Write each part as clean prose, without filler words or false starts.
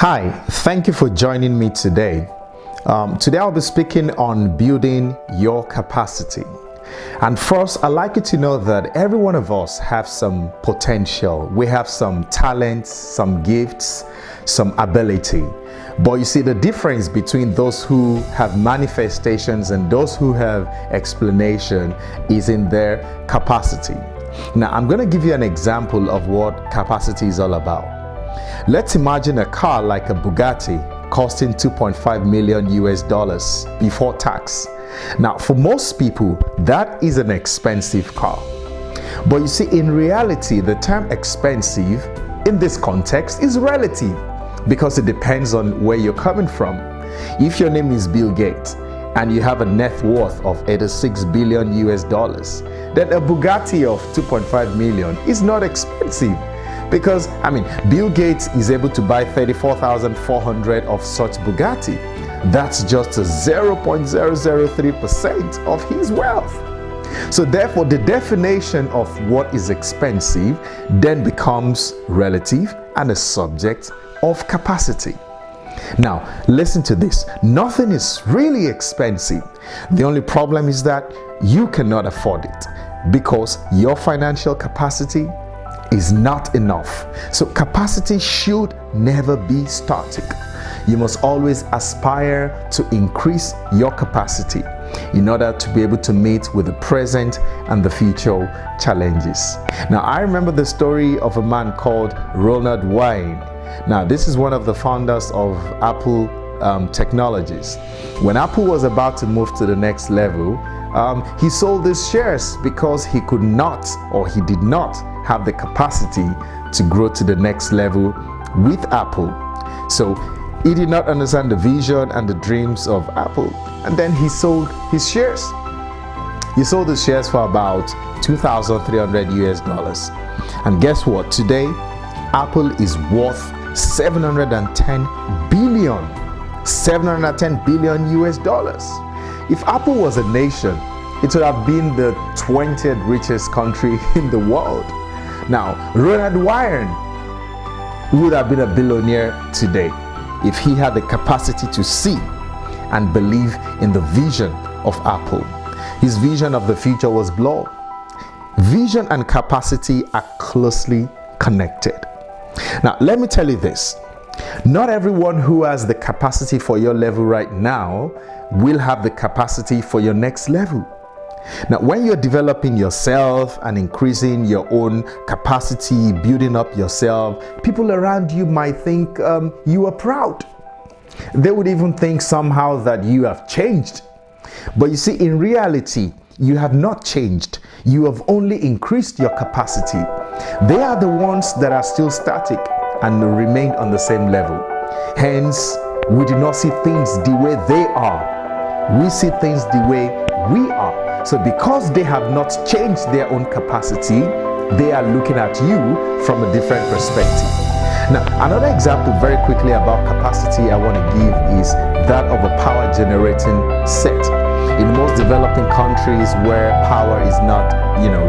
Hi, thank you for joining me today. Today I'll be speaking on building your capacity. And first, I'd like you to know that every one of us have some potential. We have some talents, some gifts, some ability. But you see, the difference between those who have manifestations and those who have explanation is in their capacity. Now, I'm going to give you an example of what capacity is all about. Let's imagine a car like a Bugatti costing 2.5 million US dollars before tax. Now, for most people, that is an expensive car. But you see, in reality, the term expensive in this context is relative because it depends on where you're coming from. If your name is Bill Gates and you have a net worth of 86 billion US dollars, then a Bugatti of 2.5 million is not expensive. Because, Bill Gates is able to buy 34,400 of such Bugatti. That's just a 0.003% of his wealth. So therefore, the definition of what is expensive then becomes relative and a subject of capacity. Now, listen to this. Nothing is really expensive. The only problem is that you cannot afford it because your financial capacity is not enough. So capacity should never be static. You must always aspire to increase your capacity in order to be able to meet with the present and the future challenges. Now, I remember the story of a man called Ronald Wayne. Now, this is one of the founders of Apple Technologies. When Apple was about to move to the next level, he sold his shares because he could not, or he did not have the capacity to grow to the next level with Apple. So he did not understand the vision and the dreams of Apple, and then he sold his shares. He sold his shares for about 2,300 US dollars. And guess what? Today, Apple is worth 710 billion US dollars. If Apple was a nation, it would have been the 20th richest country in the world. Now, Ronald Wayne would have been a billionaire today if he had the capacity to see and believe in the vision of Apple. His vision of the future was blurred. Vision and capacity are closely connected. Now, let me tell you this. Not everyone who has the capacity for your level right now will have the capacity for your next level. Now, when you're developing yourself and increasing your own capacity, building up yourself, people around you might think you are proud. They would even think somehow that you have changed. But you see, in reality, you have not changed. You have only increased your capacity. They are the ones that are still static and remain on the same level. Hence, we do not see things the way they are. We see things the way we are. So because they have not changed their own capacity, they are looking at you from a different perspective. Now, another example very quickly about capacity I want to give is that of a power generating set. In most developing countries where power is not,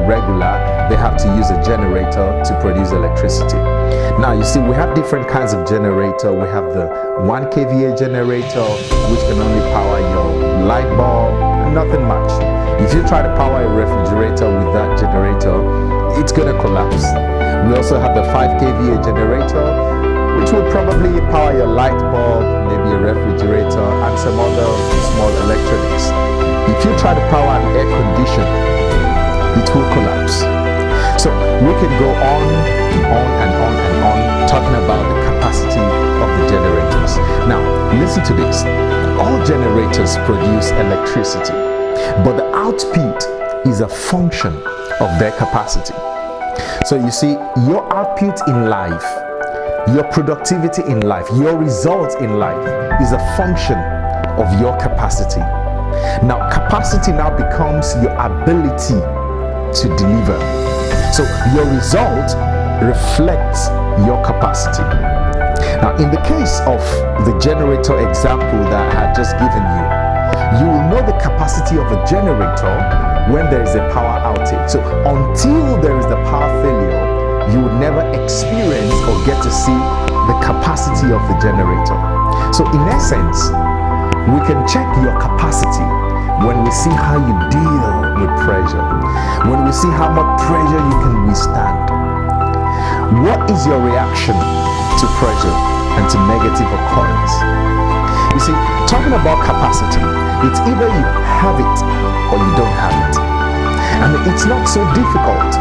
regular, they have to use a generator to produce electricity. Now, you see, we have different kinds of generator. We have the 1 kVA generator, which can only power your light bulb and nothing much. If you try to power a refrigerator with that generator, it's going to collapse. We also have the 5 kVA generator, which will probably power your light bulb, maybe a refrigerator, and some other small electronics. If you try to power an air conditioner, it will collapse. So we can go on talking about the capacity of the generators. Now, listen to this. All generators produce electricity, but the output is a function of their capacity. So you see, your output in life, your productivity in life, your results in life is a function of your capacity. Now, capacity now becomes your ability to deliver. So your result reflects your capacity. Now, in the case of the generator example that I had just given you, you will know the capacity of a generator when there is a power outage. So until there is the power failure, you would never experience or get to see the capacity of the generator. So in essence, we can check your capacity when we see how you deal with pressure, when we see how much pressure you can withstand. What is your reaction to pressure and to negative occurrence? You see, talking about capacity, it's either you have it or you don't have it. And it's not so difficult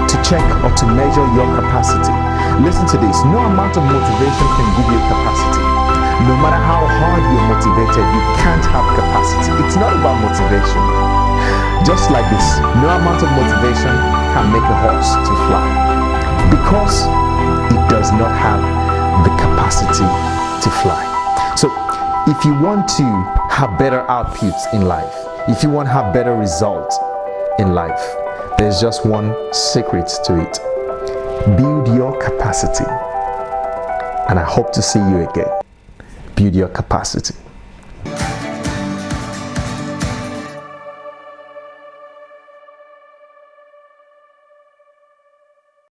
to check or to measure your capacity. Listen to this, no amount of motivation can give you capacity. No matter how hard you're motivated, you can't have capacity. It's not about motivation. Just like this, no amount of motivation can make a horse to fly, because it does not have the capacity to fly. So if you want to have better outputs in life, if you want to have better results in life, there's just one secret to it. Build your capacity. And I hope to see you again. Build your capacity.